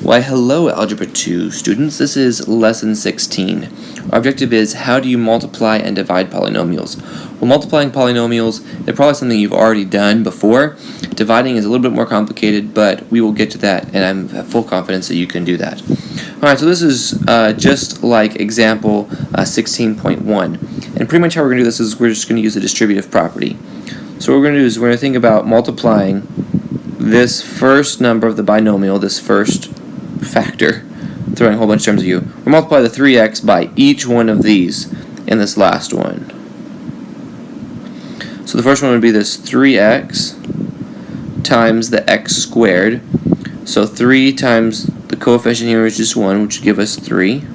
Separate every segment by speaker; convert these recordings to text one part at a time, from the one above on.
Speaker 1: Why, hello, Algebra 2 students. This is Lesson 16. Our objective is, how do you multiply and divide polynomials? Well, multiplying polynomials is probably something you've already done before. Dividing is a little bit more complicated, but we will get to that, and I have full confidence that you can do that. Alright, so this is just like example 16.1. And pretty much how we're going to do this is we're just going to use the distributive property. So what we're going to do is we're going to think about multiplying this first number of the binomial, this first factor, throwing a whole bunch of terms at you. We'll multiply the 3x by each one of these in this last one. So the first one would be this 3x times the x squared. So 3 times the coefficient here is just 1, which would give us 3.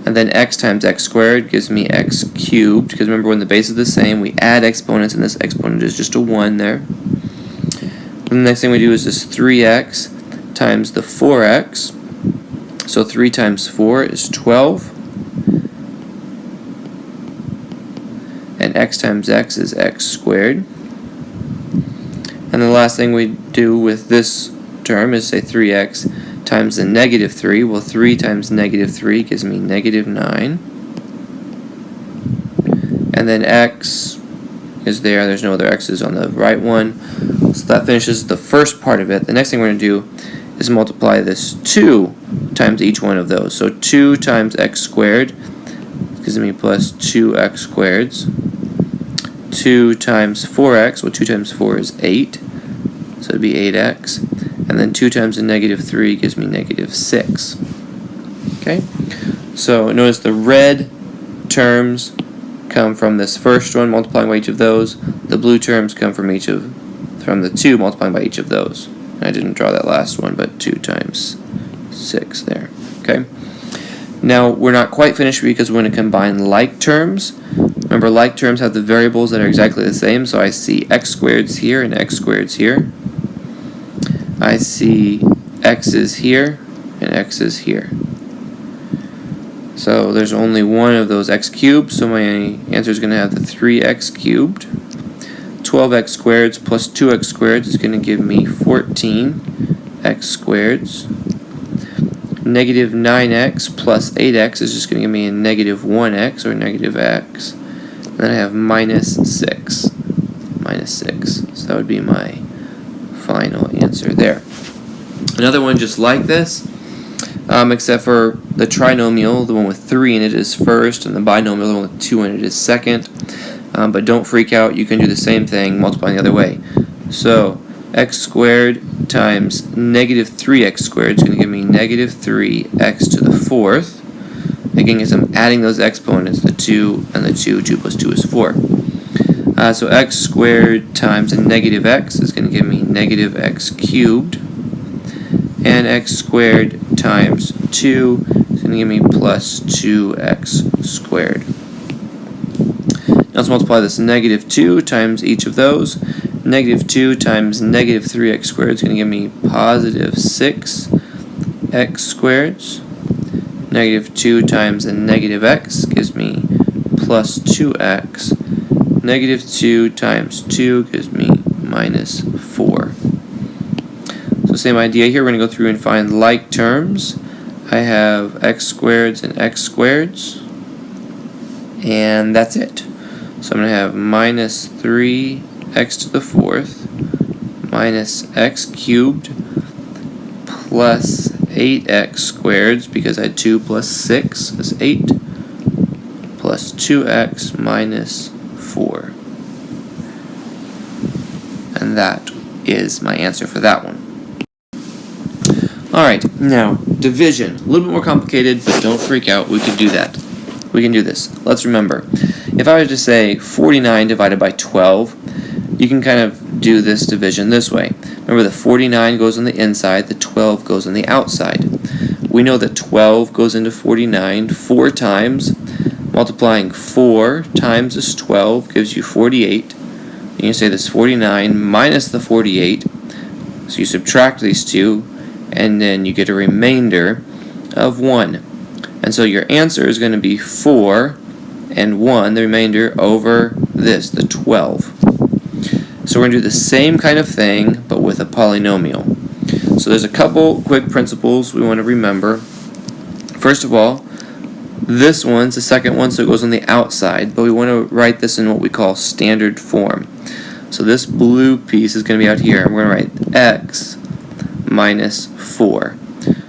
Speaker 1: And then x times x squared gives me x cubed, because remember when the base is the same, we add exponents, and this exponent is just a 1 there. And the next thing we do is this 3x times the 4x. So 3 times 4 is 12. And x times x is x squared. And the last thing we do with this term is say 3x times the negative 3. Well, 3 times negative 3 gives me negative 9. And then x is there's no other x's on the right one. So that finishes the first part of it. The next thing we're going to do is multiply this 2 times each one of those. So 2 times x squared gives me plus 2x squareds. 2 times 4x, well 2 times 4 is 8, so it'd be 8x. And then 2 times the negative 3 gives me negative 6. Okay, so notice the red terms come from this first one, multiplying by each of those. The blue terms come from the 2, multiplying by each of those. I didn't draw that last one, but 2 times 6 there. Okay. Now, we're not quite finished because we're going to combine like terms. Remember, like terms have the variables that are exactly the same, so I see x squareds here and x squareds here. I see x's here and x's here. So there's only one of those x cubed, so my answer is going to have the 3x cubed. 12x squareds plus 2x squareds is going to give me 14x squareds. Negative 9x plus 8x is just going to give me a negative 1x or negative x. And then I have minus 6. Minus 6. So that would be my final answer there. Another one just like this, except for the trinomial, the one with 3 in it is first, and the binomial, the one with 2 in it is second. But don't freak out, you can do the same thing, multiplying the other way. So x squared times negative 3x squared is going to give me negative 3x to the 4th. Again, as I'm adding those exponents, the 2 and the 2, 2 plus 2 is 4. So x squared times a negative x is going to give me negative x cubed. And x squared times 2 is going to give me plus 2x squared. Now let's multiply this negative 2 times each of those. Negative 2 times negative 3x squared is going to give me positive 6x squareds. Negative 2 times a negative x gives me plus 2x. Negative 2 times 2 gives me minus 4. So same idea here, we're going to go through and find like terms. I have x squareds and x squareds. And that's it. So I'm going to have minus 3x to the 4th minus x cubed plus 8x squareds, because I had 2 plus 6 is 8, plus 2x minus 4. And that is my answer for that one. Alright, now division. A little bit more complicated, but don't freak out, we can do that. We can do this. Let's remember, if I were to say 49 divided by 12, you can kind of do this division this way. Remember, the 49 goes on the inside, the 12 goes on the outside. We know that 12 goes into 49 4 times. Multiplying 4 times this 12 gives you 48. And you say this 49 minus the 48. So you subtract these two, and then you get a remainder of 1. And so your answer is going to be 4 and 1, the remainder, over this, the 12. So we're going to do the same kind of thing, but with a polynomial. So there's a couple quick principles we want to remember. First of all, this one's the second one, so it goes on the outside, but we want to write this in what we call standard form. So this blue piece is going to be out here. I'm going to write x minus 4.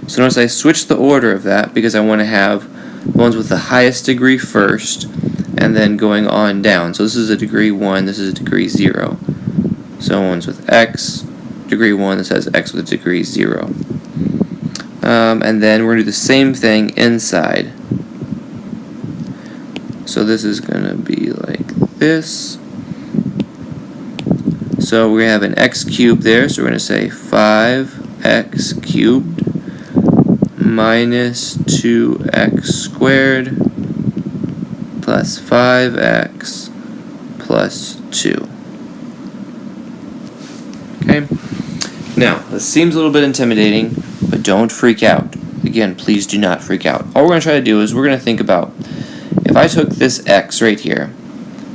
Speaker 1: So notice I switched the order of that because I want to have the ones with the highest degree first and then going on down. So this is a degree 1, this is a degree 0. So one's with x, degree 1, this has x with a degree 0. And then we're going to do the same thing inside. So this is going to be like this. So we're going to have an x cubed there, so we're going to say 5x cubed minus 2x squared plus 5x plus 2. Okay? Now, this seems a little bit intimidating, but don't freak out. Again, please do not freak out. All we're going to try to do is we're going to think about, if I took this x right here,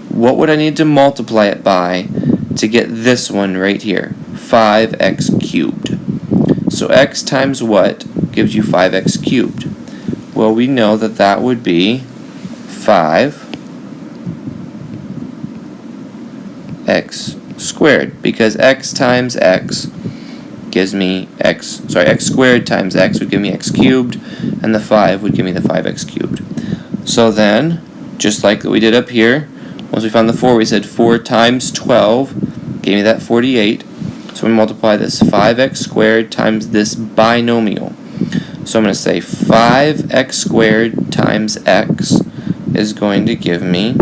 Speaker 1: what would I need to multiply it by to get this one right here? 5x cubed. So x times what gives you 5x cubed? Well, we know that that would be 5x squared, because x times x gives me x squared times x would give me x cubed, and the 5 would give me the 5x cubed. So then, just like we did up here, once we found the 4, we said 4 times 12 gave me that 48. So we multiply this 5x squared times this binomial. So I'm going to say 5x squared times x is going to give me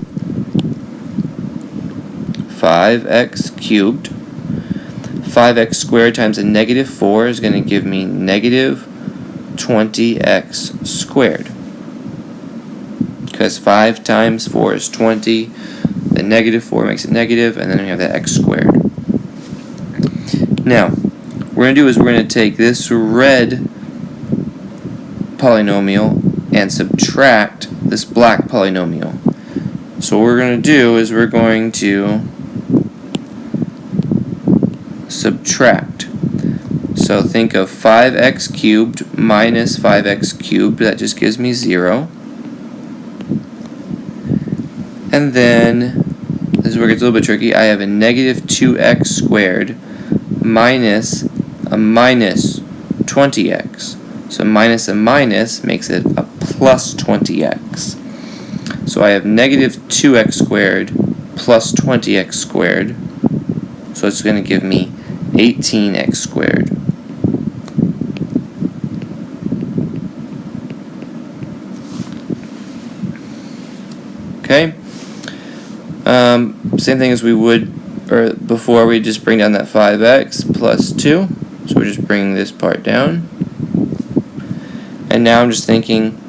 Speaker 1: 5x cubed. 5x squared times a negative 4 is going to give me negative 20x squared. Because 5 times 4 is 20, the negative 4 makes it negative, and then we have that x squared. Now, what we're going to do is we're going to take this red polynomial and subtract this black polynomial. So what we're going to do is we're going to subtract. So think of 5x cubed minus 5x cubed, that just gives me 0. And then, this is where it gets a little bit tricky, I have a negative 2x squared minus a minus 20x. So minus a minus makes it a plus 20x. So I have negative 2x squared plus 20x squared. So it's going to give me 18x squared. Okay? Same thing as we would or before, we just bring down that 5x plus 2. So we're just bringing this part down. And now I'm just thinking,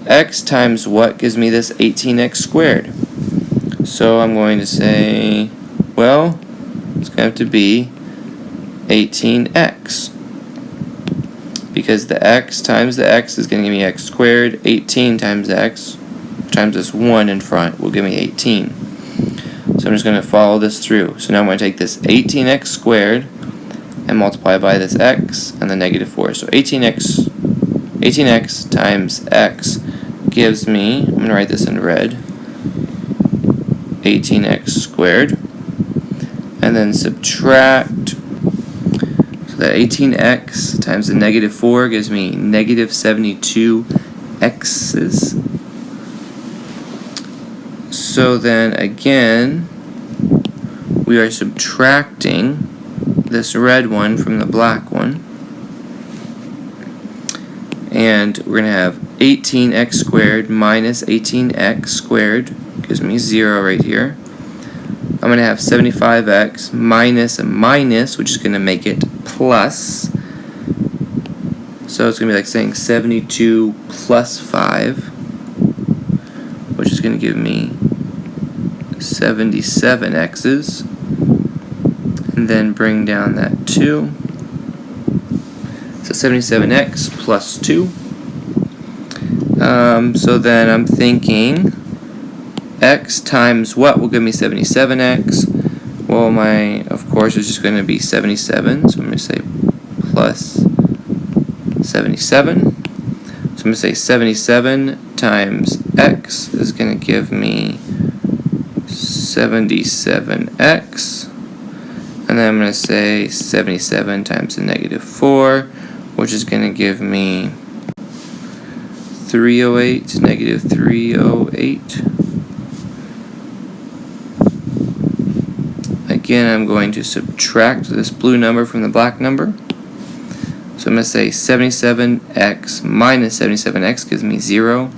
Speaker 1: x times what gives me this 18x squared? So I'm going to say, well, it's going to have to be 18x. Because the x times the x is going to give me x squared. 18 times x times this 1 in front will give me 18. So I'm just going to follow this through. So now I'm going to take this 18x squared and multiply by this x and the negative 4. So 18x times x gives me, I'm going to write this in red, 18x squared. And then subtract, so that 18x times the negative 4 gives me negative 72x's. So then again, we are subtracting this red one from the black one. And we're going to have 18x squared minus 18x squared gives me 0 right here. I'm going to have 75x minus a minus, which is going to make it plus. So it's going to be like saying 72 plus 5, which is going to give me 77x's. And then bring down that 2. So 77x plus 2. So then I'm thinking x times what will give me 77x? Well, of course, is just going to be 77. So I'm going to say plus 77. So I'm going to say 77 times x is going to give me 77x. And then I'm going to say 77 times the negative 4, which is going to give me 308, negative 308. Again, I'm going to subtract this blue number from the black number. So I'm going to say 77x minus 77x gives me 0.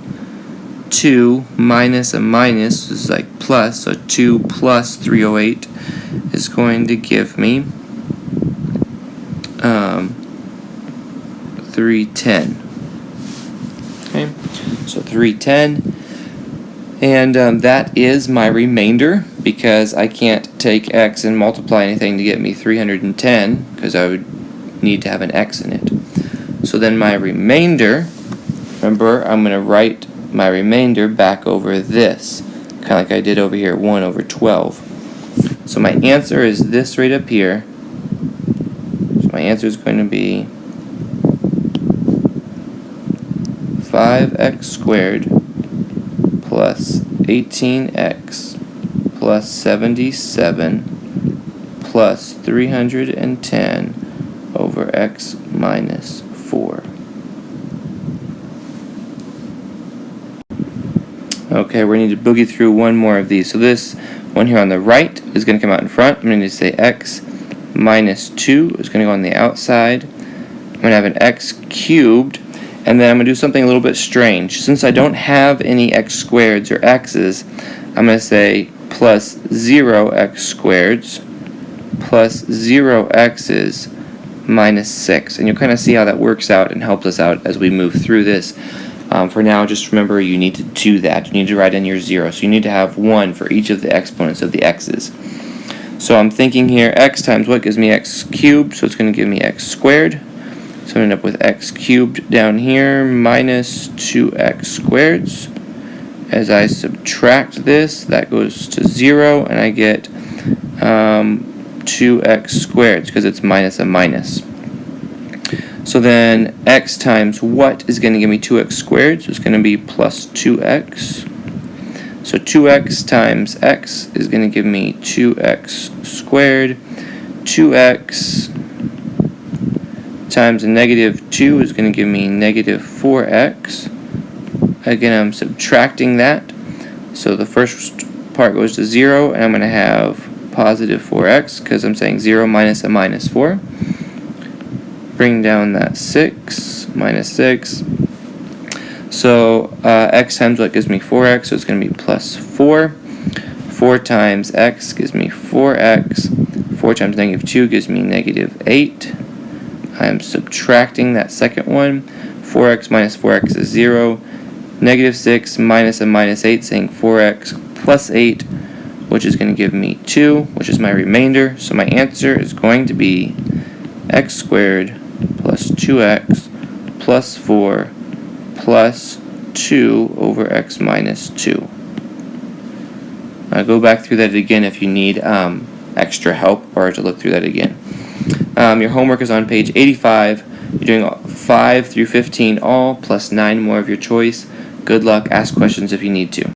Speaker 1: 2 minus a minus is like plus, so 2 plus 308 is going to give me 310. Okay, so 310. And that is my remainder, because I can't take x and multiply anything to get me 310, because I would need to have an x in it. So then my remainder, remember, I'm going to write my remainder back over this, kind of like I did over here, 1 over 12. So my answer is this right up here. So my answer is going to be 5x squared plus 18x plus 77 plus 310 over x minus 4. Okay, we're going to need to boogie through one more of these. So this one here on the right is going to come out in front. I'm going to say x minus 2 is going to go on the outside. I'm going to have an x cubed, and then I'm going to do something a little bit strange. Since I don't have any x squareds or x's, I'm going to say plus 0x squareds plus 0x's minus 6. And you'll kind of see how that works out and helps us out as we move through this. For now, just remember you need to do that. You need to write in your 0. So you need to have 1 for each of the exponents of the x's. So I'm thinking here, x times what gives me x cubed? So it's going to give me x squared. So I end up with x cubed down here minus 2x squareds. As I subtract this, that goes to 0, and I get 2x squared because it's minus a minus. So then x times what is going to give me 2x squared? So it's going to be plus 2x. So 2x times x is going to give me 2x squared. 2x times a negative 2 is going to give me negative 4x. Again, I'm subtracting that. So the first part goes to 0, and I'm going to have positive 4x because I'm saying 0 minus a minus 4. Bring down that 6, minus 6. So x times what gives me 4x, so it's going to be plus 4. 4 times x gives me 4x. 4 times negative 2 gives me negative 8. I'm subtracting that second one. 4x minus 4x is 0. Negative 6 minus a minus 8, saying 4x plus 8, which is going to give me 2, which is my remainder. So my answer is going to be x squared plus 2x plus 4 plus 2 over x minus 2. I'll go back through that again if you need extra help or to look through that again. Your homework is on page 85. You're doing 5 through 15 all, plus 9 more of your choice. Good luck. Ask questions if you need to.